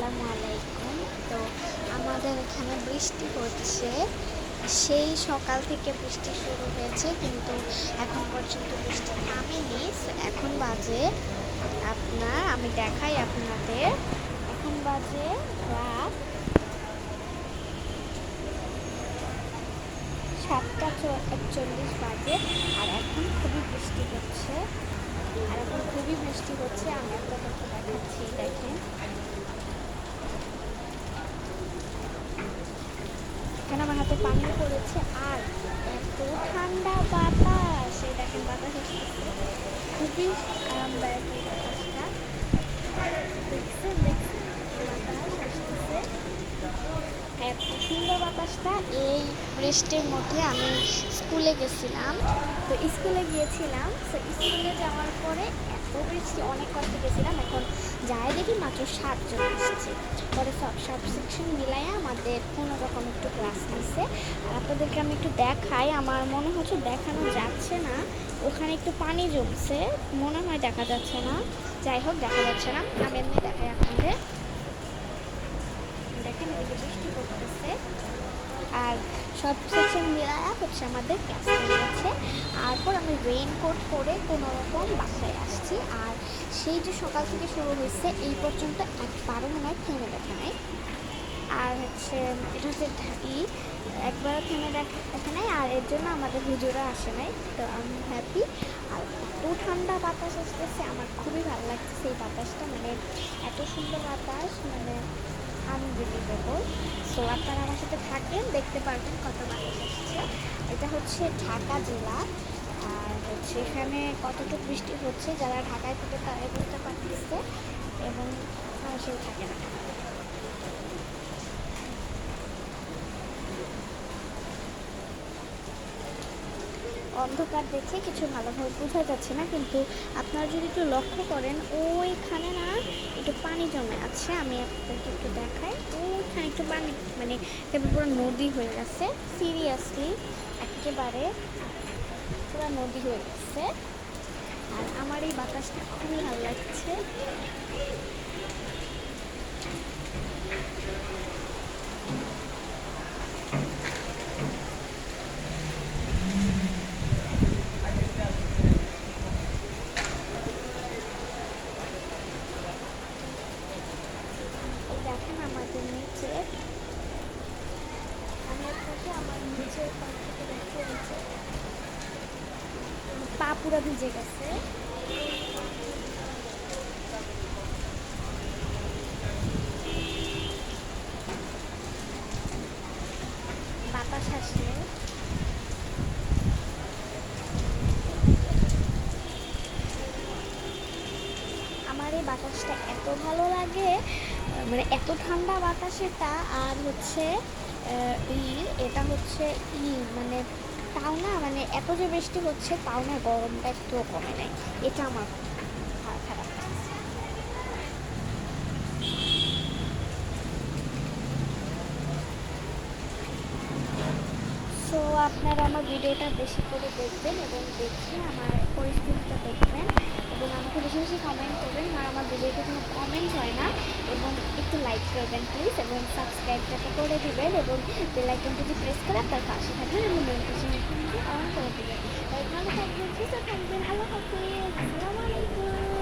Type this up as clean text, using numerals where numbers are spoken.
আসসালামু আলাইকুম। তো আমাদের এখানে বৃষ্টি হচ্ছে। সেই সকাল থেকে বৃষ্টি শুরু হয়েছে, কিন্তু এখন পর্যন্ত বৃষ্টি থামেনি। এখন বাজে আমি দেখাই আপনাদের। এখন বাজে রাত 7:41 বাজে। আর এখন খুবই বৃষ্টি হচ্ছে। আমি আপনাদেরকে দেখাচ্ছি, দেখেন। এখানে আমার হাতে পানি পড়েছে, আর এত ঠান্ডা বাতাস, এই দেখেন বাতাস আসতেছে। খুবই আরামদায়ক এই বাতাসটা। দেখছেন দেখছেন বাতাস আসতেছে, এত সুন্দর বাতাসটা। এই বৃষ্টির মধ্যে আমি স্কুলে গেছিলাম। তো স্কুলে গিয়েছিলাম, তো স্কুলে যাওয়ার পরে এত বৃষ্টি, অনেক কষ্টে গেছিলাম। এখন যাই দেখি মাত্র 7 জন আসছে। পরে সব সেকশন মিলাই আমাদের কোনো রকম একটু ক্লাস নিচ্ছে। আর আপনাদেরকে আমি একটু দেখাই, আমার মনে হচ্ছে দেখানো যাচ্ছে না, ওখানে একটু পানি জমছে, মনে হয় দেখা যাচ্ছে না। যাই হোক, দেখা যাচ্ছে না, আমি এমনি দেখাই আপনাদের। দেখেন এদিকে বৃষ্টি পড়তেছে, আর সব সেকশন মিলায়া হচ্ছে আমাদের ক্লাস আছে। তারপর আমি রেইনকোট পরে কোনো রকম বাসায় আসছি। আর সেই যে সকাল থেকে শুরু হয়েছে এই পর্যন্ত একবারও মনে হয় থেমে দেখা নাই। আর হচ্ছে এটা হচ্ছে একবারও থেমে দেখা নাই। আর এর জন্য আমাদের হুজুরা আসে নাই, তো আমি হ্যাপি। আর এত ঠান্ডা বাতাস আসতেছে, আমার খুবই ভালো লাগতেছে এই বাতাসটা। মানে এত সুন্দর বাতাস, মানে আনবিলিভেবল। সো আপনারা আমার সাথে থাকবেন, দেখতে পারবেন কত বাতাস আসছে। এটা হচ্ছে ঢাকা জেলা। আর হচ্ছে এখানে কতটুকু বৃষ্টি হচ্ছে, যারা ঢাকায় থেকে তারাই বুঝতে পারতেছে, এবং সেই থাকে না। অন্ধকার দেখে কিছু ভালোভাবে বোঝা যাচ্ছে না, কিন্তু আপনারা যদি একটু লক্ষ্য করেন, ওইখানে না একটু পানি জমে আছে। আমি আপনাদেরকে একটু দেখাই, ওইখানে একটু পানি, মানে পুরো নদী হয়ে গেছে। সিরিয়াসলি একেবারে পুরো নদী হয়ে গেছে। আর আমার এই বাতাসটা খুবই ভালো লাগছে। দেখেন আমাদের নিচে, আমি আপনাকে আমার নিচের পাশ থেকে দেখিয়ে দিচ্ছি, পা পুরো ভিজে গেছে। বাতাস আসলে আমার এই বাতাসটা এত ভালো লাগে, মানে এত ঠান্ডা বাতাসেটা। আর হচ্ছে এটা হচ্ছে মানে তাও না, মানে এত যে বৃষ্টি হচ্ছে তাও না গরমটা একটুও কমে নাই। এটা আমার খারাপ লাগছে। সো আপনারা আমার ভিডিওটা বেশি করে দেখবেন, এবং দেখে আমার পরিস্থিতিটা দেখবেন, এবং আমাকে বেশি বেশি কমেন্ট করবেন। আর আমার ভিডিওতে কোনো কমেন্ট হয় না, এবং একটু লাইক করবেন প্লিজ, এবং সাবস্ক্রাইবটা করে দিবেন, এবং বেল আইকনটা যদি প্রেস করে আপনার পাশে থাকবেন, এবং নোটিফিকেশনটি অন করে দেবেন। ভালো থাকবেন, সুস্থ থাকবেন। আল্লাহ হাফিজ, আসসালামু আলাইকুম।